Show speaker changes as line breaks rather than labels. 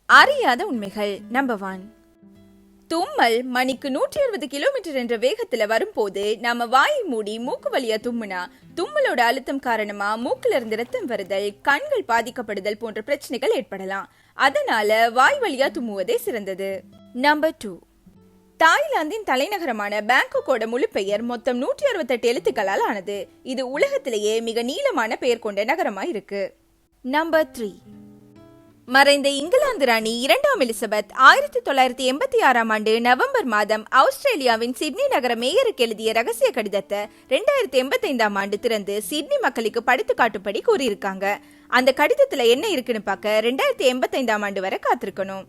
அறியாத உண்மைகள். நம்பர் 1. தும்மல் மணிக்கு 160 கிலோமீட்டர் என்ற வேகத்துல வரும்போது நாம வாயை மூடி மூக்கு வழியா தும்முனா தும்மலோட அழுத்தம் காரணமா மூக்குல இருந்து ரத்தம் வருதல், கண்கள் பாதிக்கப்படுதல் போன்ற பிரச்சனைகள் ஏற்படலாம். அதனால வாய் வழியா தும்முவதே சிறந்தது. நம்பர் 2. தாய்லாந்தின் தலைநகரமான பேங்காக்கோட முழு பெயர் மொத்தம் 168 எழுத்துக்களால் ஆனது. இது உலகத்திலேயே மிக நீளமான பெயர் கொண்ட நகரமா இருக்கு. நம்பர் 3. மறைந்த இங்கிலாந்து ராணி 2ஆம் எலிசபெத் 1986ஆம் ஆண்டு நவம்பர் மாதம் ஆஸ்திரேலியாவின் சிட்னி நகர மேயருக்கு எழுதிய ரகசிய கடிதத்தை 2085ஆம் ஆண்டு திறந்து சிட்னி மக்களுக்கு படித்து காட்டும்படி கூறியிருக்காங்க. அந்த கடிதத்துல என்ன இருக்குன்னு பார்க்க 2085ஆம் ஆண்டு வரை காத்திருக்கணும்.